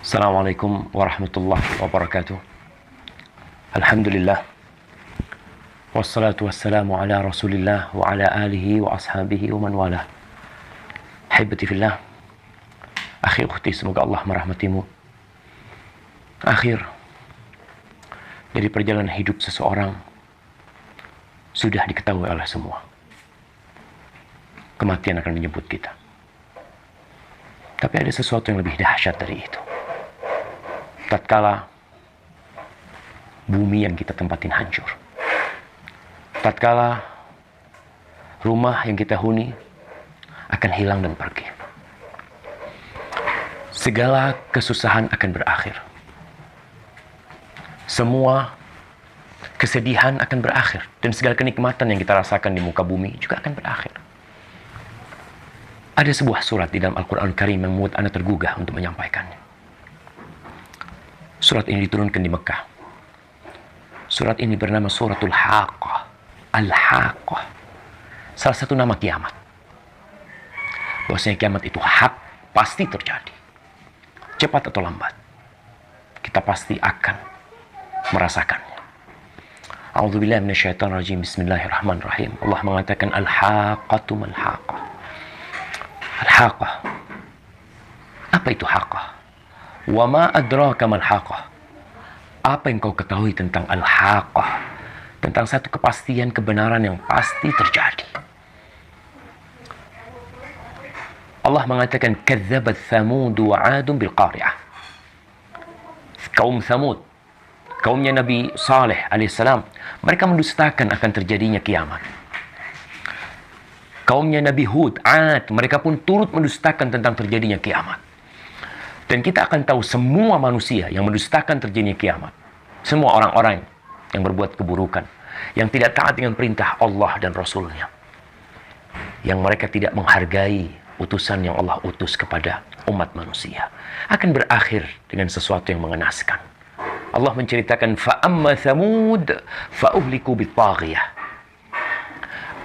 Assalamualaikum warahmatullahi wabarakatuh. Alhamdulillah. Wassalatu wassalamu ala rasulillah wa ala alihi wa ashabihi wa man wala. Hibati fillah. Akhi ukhti, semoga Allah merahmatimu. Akhir dari perjalanan hidup seseorang sudah diketahui oleh semua. Kematian akan menjemput kita. Tapi ada sesuatu yang lebih dahsyat dari itu. Tatkala bumi yang kita tempatin hancur, tatkala rumah yang kita huni akan hilang dan pergi, segala kesusahan akan berakhir, semua kesedihan akan berakhir, dan segala kenikmatan yang kita rasakan di muka bumi juga akan berakhir. Ada sebuah surat di dalam Al-Quran Karim yang membuat Anda tergugah untuk menyampaikannya. Surat ini diturunkan di Mekah. Surat ini bernama Suratul Haqqah. Al-Haqqah. Salah satu nama kiamat. Bahwasanya kiamat itu hak, pasti terjadi. Cepat atau lambat, kita pasti akan merasakannya. A'udzubillahi minasyaitonirrajim. Bismillahirrahmanirrahim. Allah mengatakan Al-Haqqatu mal-Haqqah. Al-Haqqah. Apa itu Haqqah? Wa ma adraka mal haqqah. Apa yang kau ketahui tentang al-haqqah? Tentang satu kepastian kebenaran yang pasti terjadi. Allah mengatakan kadzabat Thamud wa 'Adun bil qari'ah. Kaum Thamud, kaumnya Nabi Saleh alaihissalam, mereka mendustakan akan terjadinya kiamat. Kaumnya Nabi Hud, 'Ad, mereka pun turut mendustakan tentang terjadinya kiamat. Dan kita akan tahu semua manusia yang mendustakan terjadinya kiamat. Semua orang-orang yang berbuat keburukan. Yang tidak taat dengan perintah Allah dan Rasulnya. Yang mereka tidak menghargai utusan yang Allah utus kepada umat manusia. Akan berakhir dengan sesuatu yang mengenaskan. Allah menceritakan, فَأَمَّا ثَمُودَ فَأُهْلِكُوا بِالطَّاغِيَةِ.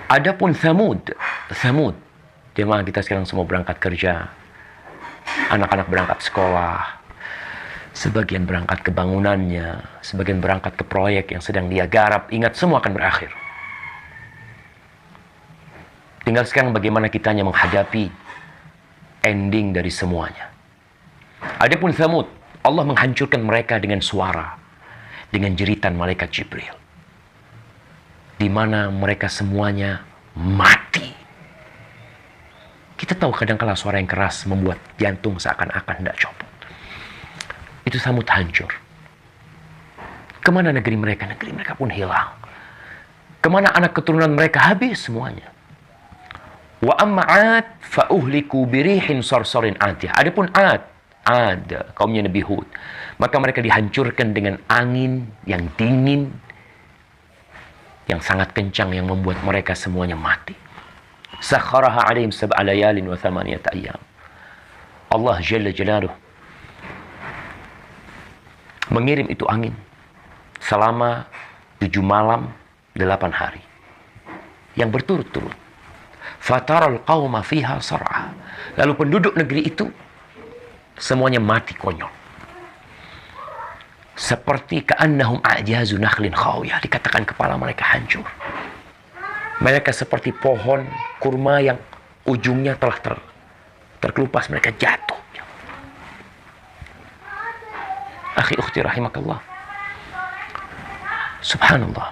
Adapun Thamud. Jemaah kita sekarang semua berangkat kerja. Anak-anak berangkat sekolah, sebagian berangkat ke bangunannya, sebagian berangkat ke proyek yang sedang dia garap. Ingat, semua akan berakhir. Tinggal sekarang bagaimana kitanya menghadapi ending dari semuanya. Adapun Thamud, Allah menghancurkan mereka dengan suara, dengan jeritan malaikat Jibril, di mana mereka semuanya mati. Kita tahu kadang-kala suara yang keras membuat jantung seakan-akan tidak copot. Itu Thamud hancur. Kemana negeri mereka? Negeri mereka pun hilang. Kemana anak keturunan mereka? Habis semuanya. Wa amma 'ad fa uhliku birihin sarsarin 'atiyah. Adapun 'ad, kaumnya Nabi Hud, maka mereka dihancurkan dengan angin yang dingin, yang sangat kencang, yang membuat mereka semuanya mati. Sakharaha 'alaihim sab'a layalin wa thamaniyata ayyam. Allah Jalla Jalaluh mengirim itu angin selama 7 malam 8 hari yang berturut-turut. Fataral qauma fiha sar'a. Lalu penduduk negeri itu semuanya mati konyol. Seperti ka'annahum a'jazu nakhlin khawiyah. Dikatakan kepala mereka hancur. Mereka seperti pohon kurma yang ujungnya telah terkelupas, mereka jatuh. Akhi ukhti rahimakallah. Subhanallah.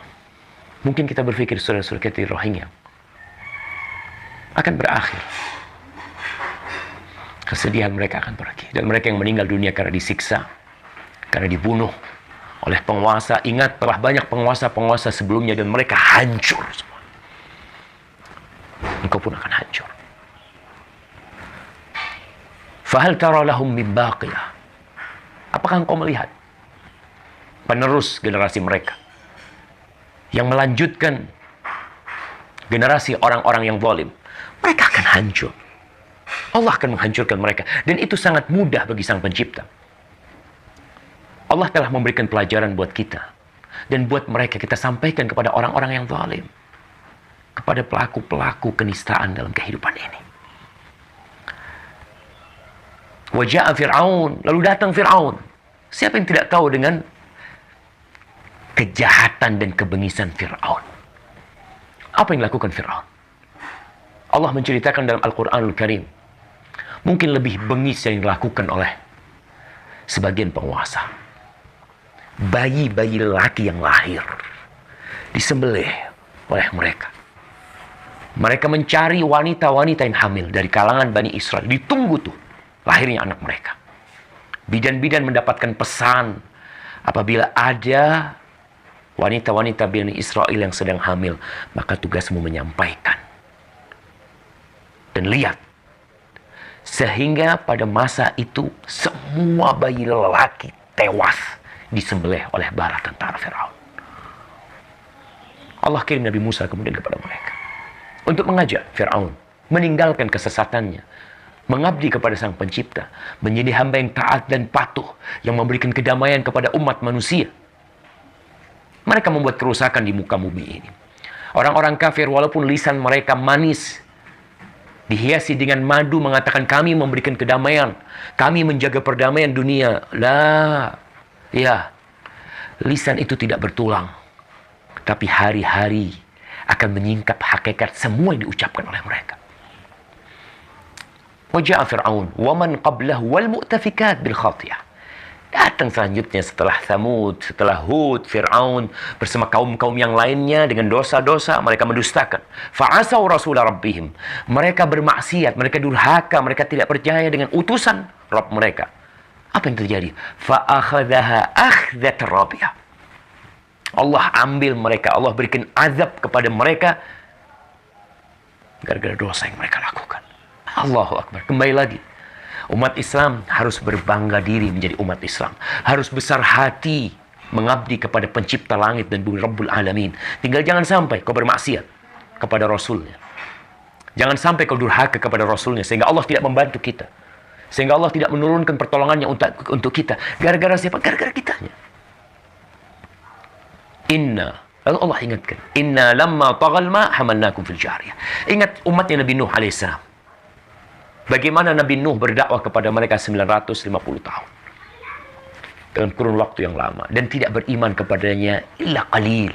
Mungkin kita berpikir saudara-saudara kita di Rohingya akan berakhir. Kesedihan mereka akan pergi. Dan mereka yang meninggal dunia karena disiksa, karena dibunuh oleh penguasa. Ingat, telah banyak penguasa-penguasa sebelumnya dan mereka hancur semua. Engkau pun akan hancur. Fahal tara lahum min baqiyah. Apakah engkau melihat penerus generasi mereka yang melanjutkan generasi orang-orang yang zalim? Mereka akan hancur. Allah akan menghancurkan mereka. Dan itu sangat mudah bagi Sang Pencipta. Allah telah memberikan pelajaran buat kita. Dan buat mereka kita sampaikan kepada orang-orang yang zalim. Kepada pelaku-pelaku kenistaan dalam kehidupan ini. Wa ja'a Fir'aun, lalu datang Fir'aun. Siapa yang tidak tahu dengan kejahatan dan kebengisan Fir'aun? Apa yang dilakukan Fir'aun? Allah menceritakan dalam Al-Quranul Karim, mungkin lebih bengis yang dilakukan oleh sebagian penguasa. Bayi-bayi laki yang lahir disembelih oleh mereka. Mereka mencari wanita-wanita yang hamil dari kalangan Bani Israel. Ditunggu tuh lahirnya anak mereka. Bidan-bidan mendapatkan pesan, apabila ada wanita-wanita Bani Israel yang sedang hamil, maka tugasmu menyampaikan. Dan lihat, sehingga pada masa itu semua bayi lelaki tewas disembelih oleh bala tentara Firaun. Allah kirim Nabi Musa kemudian kepada mereka untuk mengajak Firaun meninggalkan kesesatannya, mengabdi kepada Sang Pencipta, menjadi hamba yang taat dan patuh, yang memberikan kedamaian kepada umat manusia. Mereka membuat kerusakan di muka bumi ini. Orang-orang kafir, walaupun lisan mereka manis, dihiasi dengan madu, mengatakan kami memberikan kedamaian, kami menjaga perdamaian dunia. Lah, ya, lisan itu tidak bertulang, tapi hari-hari akan menyingkap hakikat semua yang diucapkan oleh mereka. Waja'a Fir'aun wa man qablahu wal mu'tafikat bil khatiyah. Datang selanjutnya setelah Thamud, setelah Hud, Fir'aun bersama kaum-kaum yang lainnya dengan dosa-dosa. Mereka mendustakan. Fa'asaw rasulah rabbihim. Mereka bermaksiat, mereka durhaka, mereka tidak percaya dengan utusan Rabb mereka. Apa yang terjadi? Fa'akhadhaha akhdat rabiyah. Allah ambil mereka, Allah berikan azab kepada mereka gara-gara dosa yang mereka lakukan. Allahu Akbar. Kembali lagi, umat Islam harus berbangga diri menjadi umat Islam. Harus besar hati mengabdi kepada pencipta langit dan bumi, Rabbul Alamin. Tinggal jangan sampai kau bermaksiat kepada Rasulnya. Jangan sampai kau durhaka kepada Rasulnya, sehingga Allah tidak membantu kita. Sehingga Allah tidak menurunkan pertolongannya untuk kita. Gara-gara siapa? Gara-gara kitanya. Lalu Allah ingatkan, inna lamma taghal ma hamalnakum fil jariyah. Ingat umatnya Nabi Nuh alaihissalam. Bagaimana Nabi Nuh berdakwah kepada mereka 950 tahun. Dalam kurun waktu yang lama. Dan tidak beriman kepadanya illa qalil.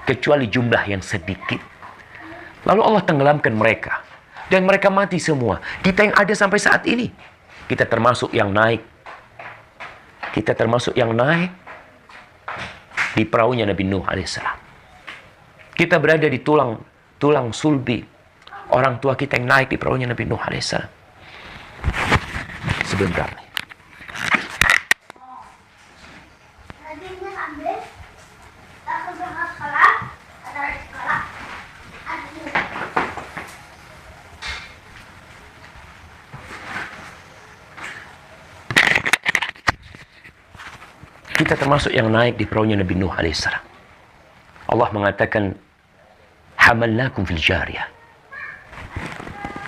Kecuali jumlah yang sedikit. Lalu Allah tenggelamkan mereka. Dan mereka mati semua. Kita yang ada sampai saat ini, kita termasuk yang naik. Kita termasuk yang naik di perahunya Nabi Nuh alaihissalam. Kita berada di tulang sulbi orang tua kita yang naik di perahunya Nabi Nuh alaihissalam. Sebentar nih. Kita termasuk yang naik di perahunya Nabi Nuh alaihissalam. Allah mengatakan, hamalnakum fil jariyah.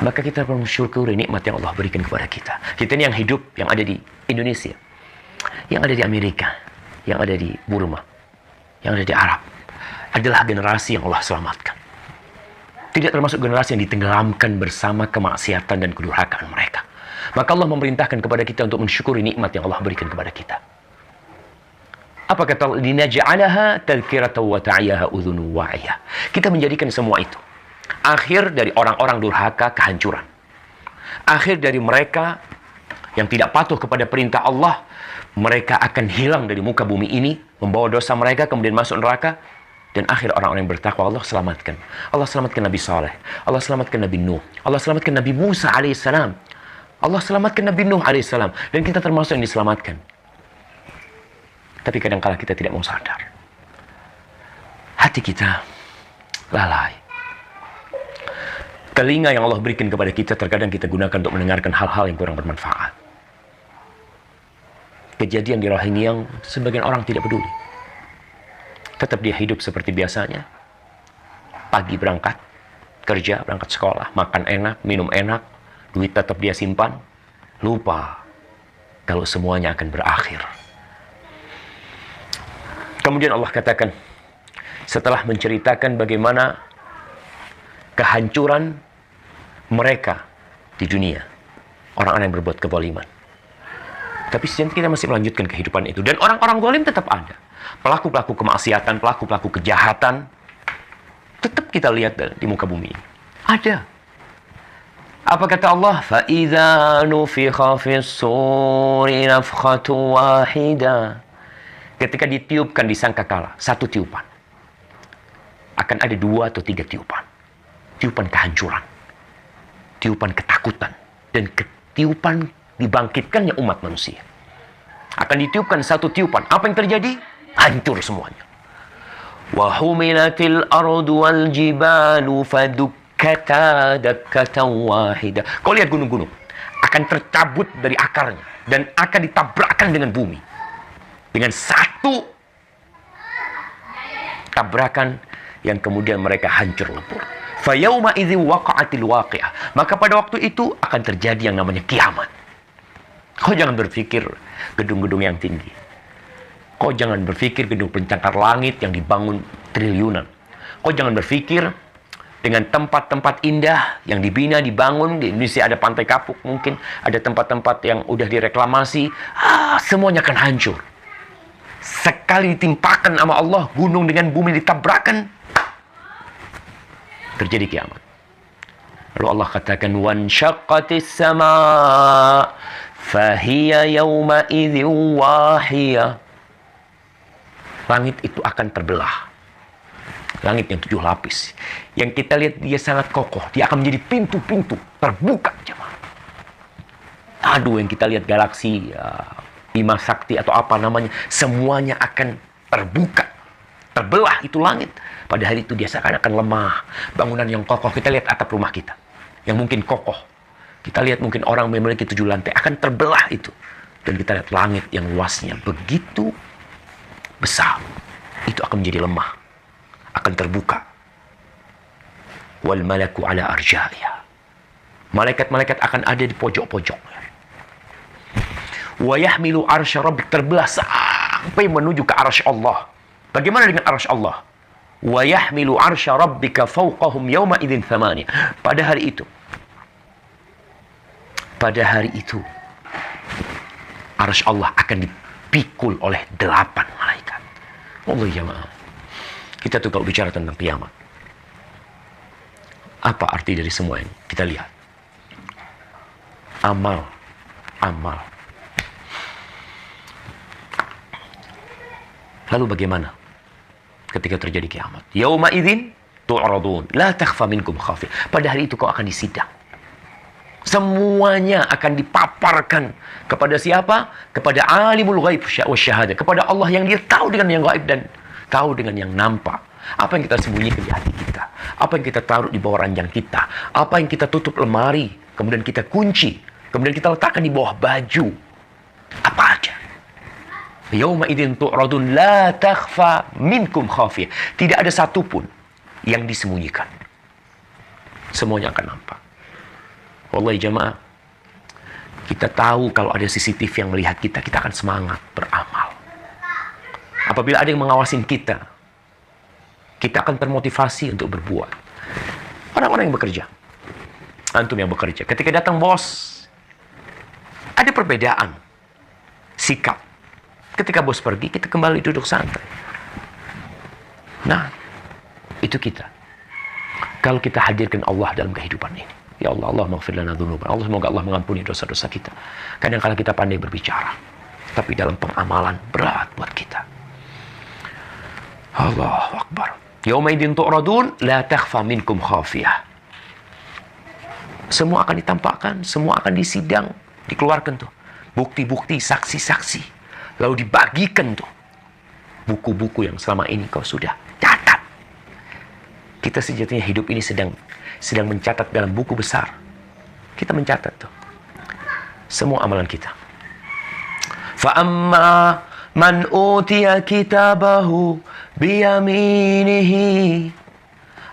Maka kita perlu mensyukuri nikmat yang Allah berikan kepada kita. Kita ini yang hidup, yang ada di Indonesia, yang ada di Amerika, yang ada di Burma, yang ada di Arab, adalah generasi yang Allah selamatkan. Tidak termasuk generasi yang ditenggelamkan bersama kemaksiatan dan kedurhakaan mereka. Maka Allah memerintahkan kepada kita untuk mensyukuri nikmat yang Allah berikan kepada kita. Apa kata Allah? Linaj'alaha tadhkiratan wa ta'iyaha udhunun wa'iyah. Kita menjadikan semua itu akhir dari orang-orang durhaka, kehancuran. Akhir dari mereka yang tidak patuh kepada perintah Allah. Mereka akan hilang dari muka bumi ini, membawa dosa mereka, kemudian masuk neraka. Dan akhir orang-orang yang bertakwa Allah selamatkan. Allah selamatkan Nabi Saleh. Allah selamatkan Nabi Nuh. Allah selamatkan Nabi Musa alaihissalam. Allah selamatkan Nabi Nuh alaihissalam. Dan kita termasuk yang diselamatkan. Tapi kadang-kala kita tidak mau sadar. Hati kita lalai. Telinga yang Allah berikan kepada kita terkadang kita gunakan untuk mendengarkan hal-hal yang kurang bermanfaat. Kejadian di Rohingya, sebagian orang tidak peduli. Tetap dia hidup seperti biasanya. Pagi berangkat kerja, berangkat sekolah, makan enak, minum enak, duit tetap dia simpan. Lupa kalau semuanya akan berakhir. Kemudian Allah katakan, setelah menceritakan bagaimana kehancuran mereka di dunia, orang-orang yang berbuat kezaliman, Tapi sejati kita masih melanjutkan kehidupan itu. Dan orang-orang zalim tetap ada. Pelaku-pelaku kemaksiatan, pelaku-pelaku kejahatan, tetap kita lihat di muka bumi ini. Ada. Apa kata Allah? فَإِذَا نُفِخَ فِي الصُّورِ نَفْخَةٌ وَاحِدَةٌ. Ketika ditiupkan di sangkakala, satu tiupan. Akan ada 2 atau 3 tiupan. Tiupan kehancuran. Tiupan ketakutan. Dan tiupan dibangkitkannya umat manusia. Akan ditiupkan satu tiupan. Apa yang terjadi? Hancur semuanya. وَحُمِلَتِ الْأَرْضُ وَالْجِبَالُ فَدُكَّتَا دَكَّةً وَاحِدَةً. Kau lihat gunung-gunung. Akan tercabut dari akarnya. Dan akan ditabrakkan dengan bumi. Dengan satu tabrakan yang kemudian mereka hancur lebur. فَيَوْمَ إِذِ وَقَعَتِ الْوَاقِعَةِ. Maka pada waktu itu akan terjadi yang namanya kiamat. Kau jangan berpikir gedung-gedung yang tinggi. Kau jangan berpikir gedung pencakar langit yang dibangun triliunan. Kau jangan berpikir dengan tempat-tempat indah yang dibina, dibangun. Di Indonesia ada Pantai Kapuk mungkin. Ada tempat-tempat yang udah direklamasi. Semuanya akan hancur. Sekali ditimpakan sama Allah, gunung dengan bumi ditabrakan, terjadi kiamat. Lalu Allah katakan, وَانْشَقَّتِ السَّمَاءُ فَهِيَ يَوْمَئِذٍ وَاهِيَةٌ. Langit itu akan terbelah. Langit yang 7 lapis. Yang kita lihat dia sangat kokoh. Dia akan menjadi pintu-pintu terbuka. Aduh, yang kita lihat galaksi, Bima Sakti atau apa namanya, semuanya akan terbuka. Terbelah itu langit. Pada hari itu dia seakan-akan lemah. Bangunan yang kokoh. Kita lihat atap rumah kita. Yang mungkin kokoh. Kita lihat mungkin orang memiliki 7 lantai. Akan terbelah itu. Dan kita lihat langit yang luasnya begitu besar. Itu akan menjadi lemah. Akan terbuka. Wal malaku ala arja'iyah. Malaikat-malaikat akan ada di pojok-pojoknya. Wa yahmilu arsy rabbik, terbelah sampai menuju ke arsy Allah. Bagaimana dengan arsy Allah? Wa yahmilu arsy rabbika fawqahum yawma idzin thamani. Pada hari itu arsy Allah akan dipikul oleh 8 malaikat. Allah jamaah. Kita tuh kalau bicara tentang kiamat, apa arti dari semua ini? Kita lihat. Amal. Lalu bagaimana ketika terjadi kiamat? Yauma idzin tu'radun, la takhfa minkum khafiyah. Pada hari itu kau akan disidang. Semuanya akan dipaparkan kepada siapa? Kepada alimul ghaib wa syahadah, kepada Allah yang dia tahu dengan yang gaib dan tahu dengan yang nampak. Apa yang kita sembunyikan di hati kita, apa yang kita taruh di bawah ranjang kita, apa yang kita tutup lemari, kemudian kita kunci, kemudian kita letakkan di bawah baju, apa aja. Yauma idzin tu'radun la takhfa minkum khafiyah. Tidak ada satupun yang disembunyikan. Semuanya akan nampak. Wallahi jamaah, kita tahu kalau ada CCTV yang melihat kita, kita akan semangat beramal. Apabila ada yang mengawasin kita, kita akan termotivasi untuk berbuat. Orang-orang yang bekerja, antum yang bekerja, ketika datang bos, ada perbedaan sikap. Ketika bos pergi, kita kembali duduk santai. Nah, itu kita. Kalau kita hadirkan Allah dalam kehidupan ini. Ya Allah, Allah maghfir lana dzunubana. Allah, semoga Allah mengampuni dosa-dosa kita. Kadang-kadang kita pandai berbicara, tapi dalam pengamalan berat buat kita. Allahu Akbar. Yauma idzin tu'radun la takhfa minkum khafiyah. Semua akan ditampakkan, semua akan disidang, dikeluarkan tuh. Bukti-bukti, saksi-saksi. Lalu dibagikan tuh buku-buku yang selama ini kau sudah catat. Kita sejatinya hidup ini sedang mencatat dalam buku besar. Kita mencatat tuh semua amalan kita. Fa amma man utiya kitabahu biyaminihi.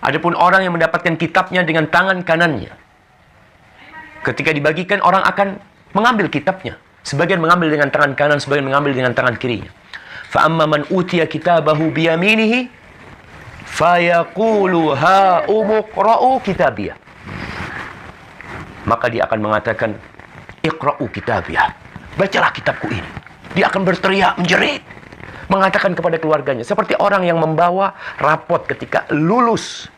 Adapun orang yang mendapatkan kitabnya dengan tangan kanannya, ketika dibagikan orang akan mengambil kitabnya. Sebagian mengambil dengan tangan kanan, sebagian mengambil dengan tangan kirinya. Fa amma man utiya kitabahu biyaminihi fayaqulu ha umqra'u kitabiyah. Maka dia akan mengatakan iqra'u kitabiyah. bacalah kitabku ini. Dia akan berteriak, menjerit, mengatakan kepada keluarganya. Seperti orang yang membawa rapot ketika lulus.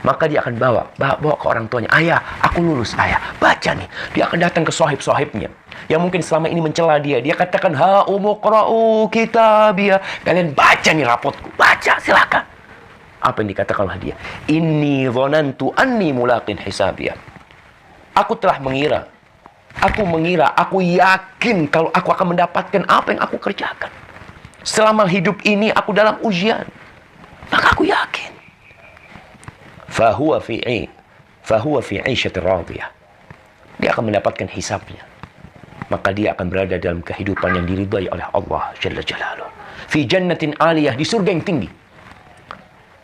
Maka dia akan bawa ke orang tuanya. Ayah, aku lulus, ayah. Baca nih. Dia akan datang ke sohib-sohibnya. Yang mungkin selama ini mencela dia. Dia katakan, ha'umuqra'u kitabiyah. Kalian baca nih rapotku. Baca, silakan. Apa yang dikatakan oleh dia? Inni dhonantu anni mulaqin hisabiyah. Aku telah mengira. Aku yakin kalau aku akan mendapatkan apa yang aku kerjakan. Selama hidup ini aku dalam ujian. Maka aku yakin. Fahuwa fi 'aisyatir radiyah. Dia akan mendapatkan hisabnya. Maka dia akan berada dalam kehidupan yang diridhai oleh Allah Jalla Jalaluh. Fi jannatin 'aliyah, di surga yang tinggi.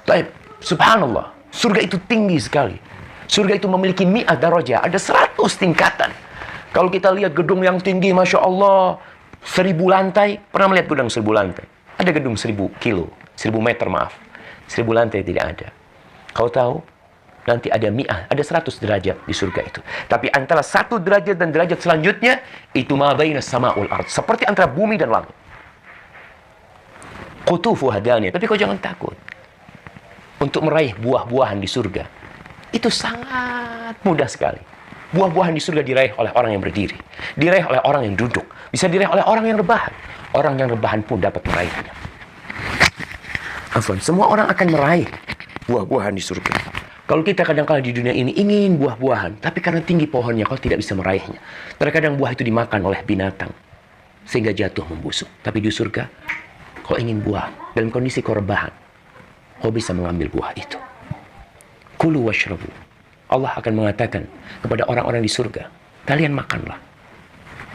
Baik, subhanallah, surga itu tinggi sekali. Surga itu memiliki mi'at darajah, ada 100 tingkatan. Kalau kita lihat gedung yang tinggi, Masya Allah, 1000 lantai. Pernah melihat gedung 1000 lantai? Ada gedung 1000 meter, maaf. 1000 lantai tidak ada. Kau tahu, nanti ada mi'ah, ada 100 derajat di surga itu. Tapi antara 1 derajat dan derajat selanjutnya, itu ma baina sama'ul ard. Seperti antara bumi dan langit. Qutufu hadaniyah. Tapi kau jangan takut. Untuk meraih buah-buahan di surga, itu sangat mudah sekali. Buah-buahan di surga diraih oleh orang yang berdiri. Diraih oleh orang yang duduk. Bisa diraih oleh orang yang rebahan. Orang yang rebahan pun dapat meraihnya. Afwan, semua orang akan meraih buah-buahan di surga. Kalau kita kadang-kala di dunia ini ingin buah-buahan, tapi karena tinggi pohonnya, kau tidak bisa meraihnya. Terkadang buah itu dimakan oleh binatang, sehingga jatuh membusuk. Tapi di surga, kau ingin buah, dalam kondisi kau rebahan, kau bisa mengambil buah itu. Kulu washrabu. Allah akan mengatakan kepada orang-orang di surga, kalian makanlah,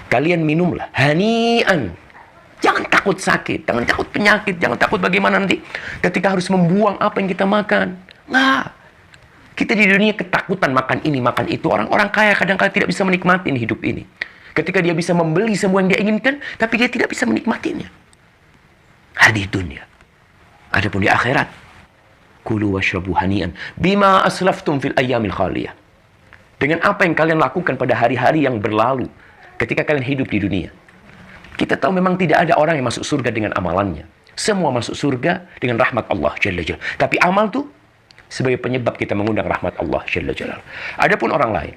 kalian minumlah, hani'an. Jangan takut sakit, jangan takut penyakit, jangan takut bagaimana nanti ketika harus membuang apa yang kita makan. Nggak. Kita di dunia ketakutan makan ini, makan itu. Orang-orang kaya kadang-kadang tidak bisa menikmati hidup ini. Ketika dia bisa membeli semua yang dia inginkan, tapi dia tidak bisa menikmatinya. Hadih dunia. Adapun di akhirat, kulu washrabu hani'an bima aslaftum fil ayyamil khaliyah. Dengan apa yang kalian lakukan pada hari-hari yang berlalu ketika kalian hidup di dunia. Kita tahu memang tidak ada orang yang masuk surga dengan amalannya. Semua masuk surga dengan rahmat Allah Jalla Jalla. Tapi amal itu sebagai penyebab kita mengundang rahmat Allah Jalla Jalla. Adapun orang lain,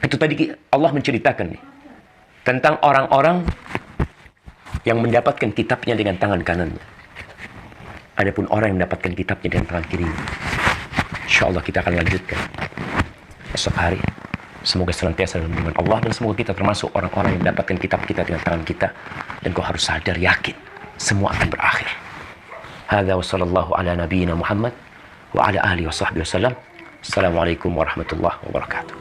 itu tadi Allah menceritakan nih tentang orang-orang yang mendapatkan kitabnya dengan tangan kanannya. Adapun orang yang mendapatkan kitabnya dengan tangan kirinya. InsyaAllah kita akan lanjutkan esok hari. Semoga senantiasa dalam lindungan Allah, dan semoga kita termasuk orang-orang yang mendapatkan kitab kita dengan tangan kita. Dan kau harus sadar, yakin, semua akan berakhir. Hadza wa sallallahu ala nabiyyina Muhammad wa ala alihi wa sahbihi wasallam. Assalamualaikum warahmatullahi wabarakatuh.